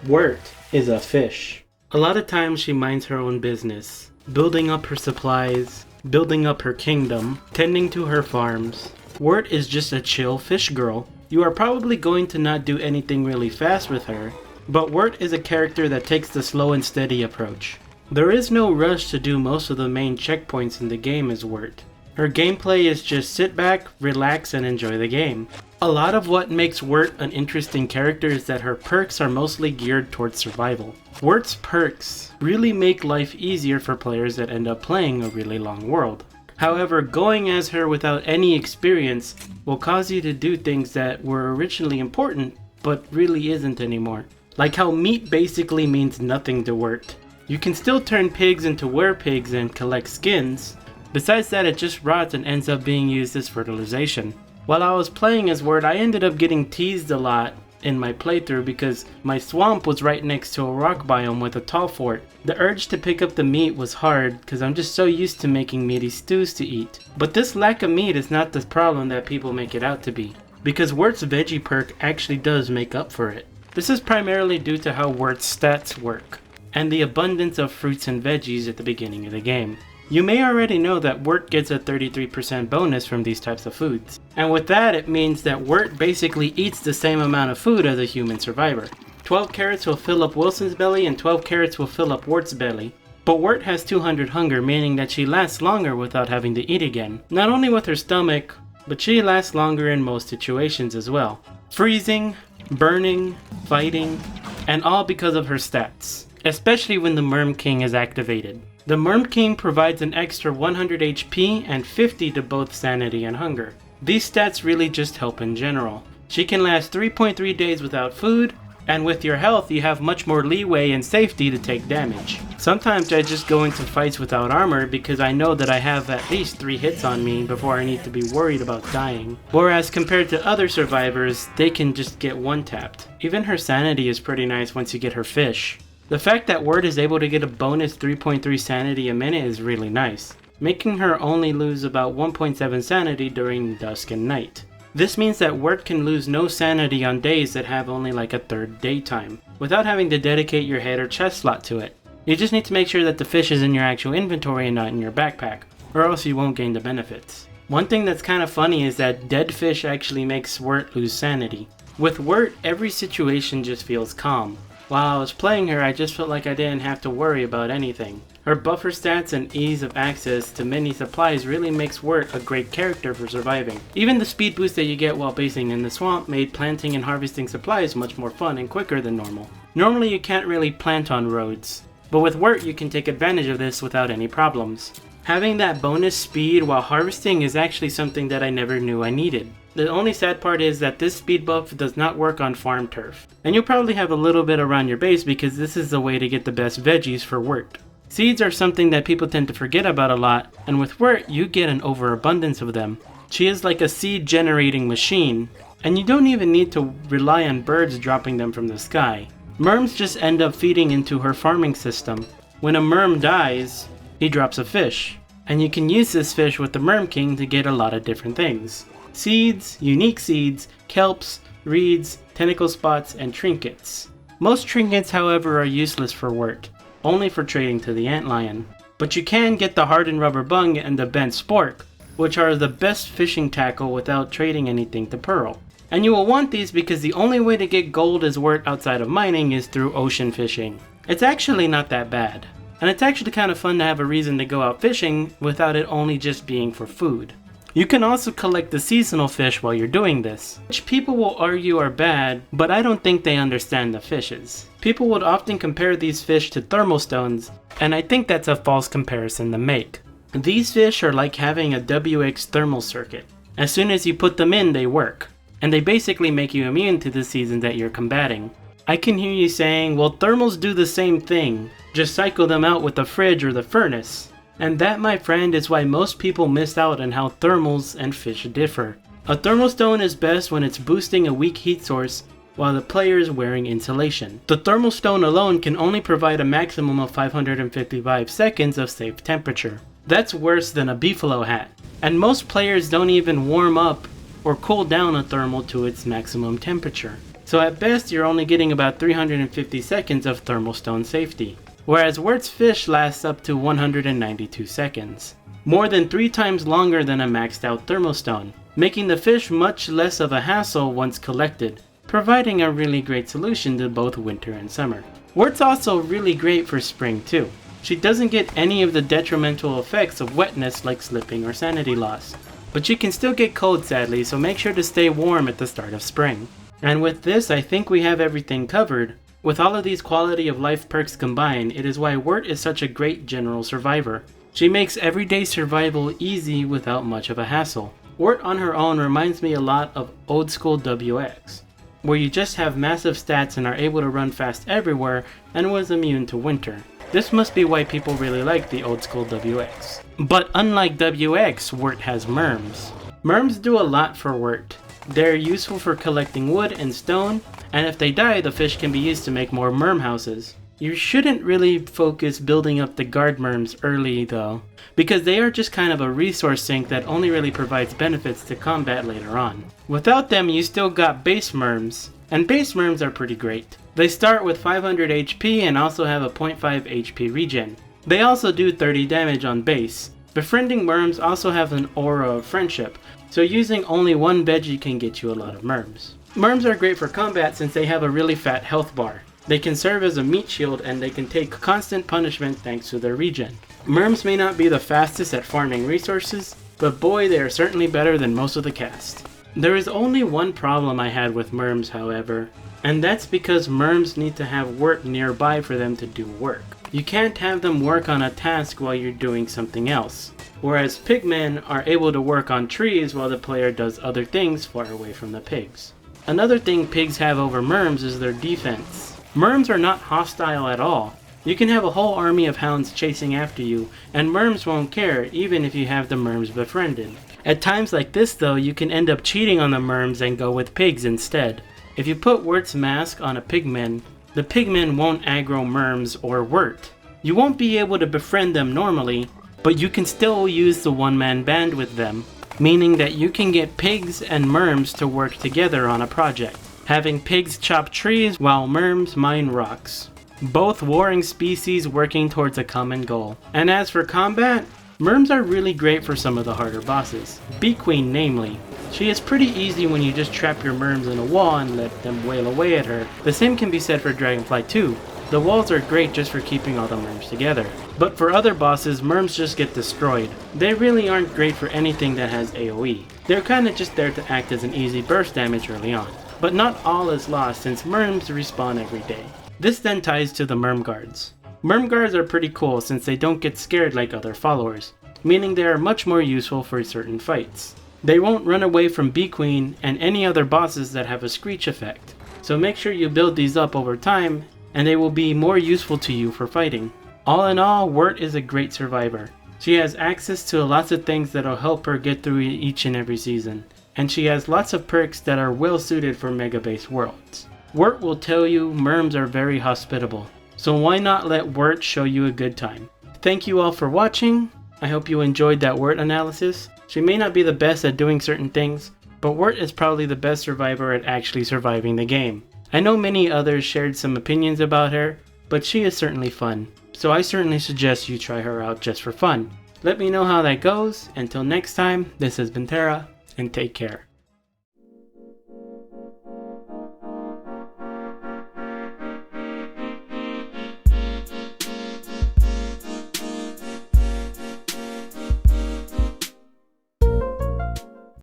Wurt is a fish. A lot of times she minds her own business, building up her supplies, building up her kingdom, tending to her farms. Wurt is just a chill fish girl. You are probably going to not do anything really fast with her, but Wurt is a character that takes the slow and steady approach. There is no rush to do most of the main checkpoints in the game as Wurt. Her gameplay is just sit back, relax, and enjoy the game. A lot of what makes Wurt an interesting character is that her perks are mostly geared towards survival. Wurt's perks really make life easier for players that end up playing a really long world. However, going as her without any experience will cause you to do things that were originally important, but really isn't anymore. Like how meat basically means nothing to Wurt. You can still turn pigs into werepigs and collect skins. Besides that, it just rots and ends up being used as fertilization. While I was playing as Wurt, I ended up getting teased a lot in my playthrough because my swamp was right next to a rock biome with a tall fort. The urge to pick up the meat was hard because I'm just so used to making meaty stews to eat. But this lack of meat is not the problem that people make it out to be, because Wurt's veggie perk actually does make up for it. This is primarily due to how Wurt's stats work, and the abundance of fruits and veggies at the beginning of the game. You may already know that Wurt gets a 33% bonus from these types of foods. And with that, it means that Wurt basically eats the same amount of food as a human survivor. 12 carrots will fill up Wilson's belly and 12 carrots will fill up Wurt's belly. But Wurt has 200 hunger, meaning that she lasts longer without having to eat again. Not only with her stomach, but she lasts longer in most situations as well. Freezing, burning, fighting, and all because of her stats. Especially when the Merm King is activated. The Merm King provides an extra 100 HP and 50 to both sanity and hunger. These stats really just help in general. She can last 3.3 days without food, and with your health you have much more leeway and safety to take damage. Sometimes I just go into fights without armor because I know that I have at least 3 hits on me before I need to be worried about dying. Whereas compared to other survivors, they can just get one-tapped. Even her sanity is pretty nice once you get her fish. The fact that Wurt is able to get a bonus 3.3 sanity a minute is really nice, making her only lose about 1.7 sanity during dusk and night. This means that Wurt can lose no sanity on days that have only like a third daytime, without having to dedicate your head or chest slot to it. You just need to make sure that the fish is in your actual inventory and not in your backpack, or else you won't gain the benefits. One thing that's kind of funny is that dead fish actually makes Wurt lose sanity. With Wurt, every situation just feels calm. While I was playing her, I just felt like I didn't have to worry about anything. Her buffer stats and ease of access to many supplies really makes Wurt a great character for surviving. Even the speed boost that you get while basing in the swamp made planting and harvesting supplies much more fun and quicker than normal. Normally you can't really plant on roads, but with Wurt you can take advantage of this without any problems. Having that bonus speed while harvesting is actually something that I never knew I needed. The only sad part is that this speed buff does not work on farm turf. And you'll probably have a little bit around your base because this is the way to get the best veggies for Wurt. Seeds are something that people tend to forget about a lot, and with Wurt you get an overabundance of them. She is like a seed generating machine, and you don't even need to rely on birds dropping them from the sky. Merms just end up feeding into her farming system. When a Merm dies, he drops a fish, and you can use this fish with the Merm King to get a lot of different things. Seeds, unique seeds, kelps, reeds, tentacle spots, and trinkets. Most trinkets, however, are useless for Wurt, only for trading to the antlion. But you can get the hardened rubber bung and the bent spork, which are the best fishing tackle without trading anything to pearl. And you will want these because the only way to get gold as Wurt outside of mining is through ocean fishing. It's actually not that bad, and it's actually kind of fun to have a reason to go out fishing without it only just being for food. You can also collect the seasonal fish while you're doing this, which people will argue are bad, but I don't think they understand the fishes. People would often compare these fish to thermal stones, and I think that's a false comparison to make. These fish are like having a WX thermal circuit. As soon as you put them in, they work, and they basically make you immune to the seasons that you're combating. I can hear you saying, well, thermals do the same thing, just cycle them out with the fridge or the furnace. And that, my friend, is why most people miss out on how thermals and fish differ. A thermal stone is best when it's boosting a weak heat source while the player is wearing insulation. The thermal stone alone can only provide a maximum of 555 seconds of safe temperature. That's worse than a beefalo hat. And most players don't even warm up or cool down a thermal to its maximum temperature. so at best you're only getting about 350 seconds of thermal stone safety, whereas Wurt's fish lasts up to 192 seconds. More than 3 times longer than a maxed out thermal stone, making the fish much less of a hassle once collected, providing a really great solution to both winter and summer. Wurt's also really great for spring too. She doesn't get any of the detrimental effects of wetness like slipping or sanity loss. But you can still get cold sadly, so make sure to stay warm at the start of spring. And with this, I think we have everything covered. With all of these quality of life perks combined, it is why Wurt is such a great general survivor. She makes everyday survival easy without much of a hassle. Wurt on her own reminds me a lot of old school WX, where you just have massive stats and are able to run fast everywhere and was immune to winter. This must be why people really like the old school WX. But unlike WX, Wurt has Merms. Merms do a lot for Wurt. They're useful for collecting wood and stone, and if they die, the fish can be used to make more Merm houses. You shouldn't really focus building up the guard Merms early though, because they are just kind of a resource sink that only really provides benefits to combat later on. Without them, you still got base Merms, and base Merms are pretty great. They start with 500 HP and also have a 0.5 HP regen. They also do 30 damage on base. Befriending Merms also have an aura of friendship, so using only one veggie can get you a lot of Merms. Merms are great for combat since they have a really fat health bar. They can serve as a meat shield and they can take constant punishment thanks to their regen. Merms may not be the fastest at farming resources, but boy, they are certainly better than most of the cast. There is only one problem I had with Merms, however, and that's because Merms need to have Wurt nearby for them to do work. You can't have them work on a task while you're doing something else, whereas pigmen are able to work on trees while the player does other things far away from the pigs. Another thing pigs have over Merms is their defense. Merms are not hostile at all. You can have a whole army of hounds chasing after you, and Merms won't care even if you have the Merms befriended. At times like this though, you can end up cheating on the Merms and go with pigs instead. If you put Wurt's mask on a pigman, the pigmen won't aggro Merms or Wurt. You won't be able to befriend them normally, but you can still use the one-man band with them, meaning that you can get pigs and Merms to work together on a project, having pigs chop trees while Merms mine rocks. Both warring species working towards a common goal. And as for combat, Merms are really great for some of the harder bosses. Bee Queen namely. She is pretty easy when you just trap your Merms in a wall and let them wail away at her. The same can be said for Dragonfly too. The walls are great just for keeping all the Merms together. But for other bosses, Merms just get destroyed. They really aren't great for anything that has AoE. They're kinda just there to act as an easy burst damage early on. But not all is lost since Merms respawn every day. This then ties to the Merm guards. Merm guards are pretty cool since they don't get scared like other followers, meaning they are much more useful for certain fights. They won't run away from Bee Queen and any other bosses that have a screech effect, so make sure you build these up over time and they will be more useful to you for fighting. All in all, Wurt is a great survivor. She has access to lots of things that will help her get through each and every season, and she has lots of perks that are well suited for mega base worlds. Wurt will tell you Merms are very hospitable, so why not let Wurt show you a good time. Thank you all for watching. I hope you enjoyed that Wurt analysis. She may not be the best at doing certain things, but Wurt is probably the best survivor at actually surviving the game. I know many others shared some opinions about her, but she is certainly fun, so I certainly suggest you try her out just for fun. Let me know how that goes. Until next time, this has been Tara, and take care.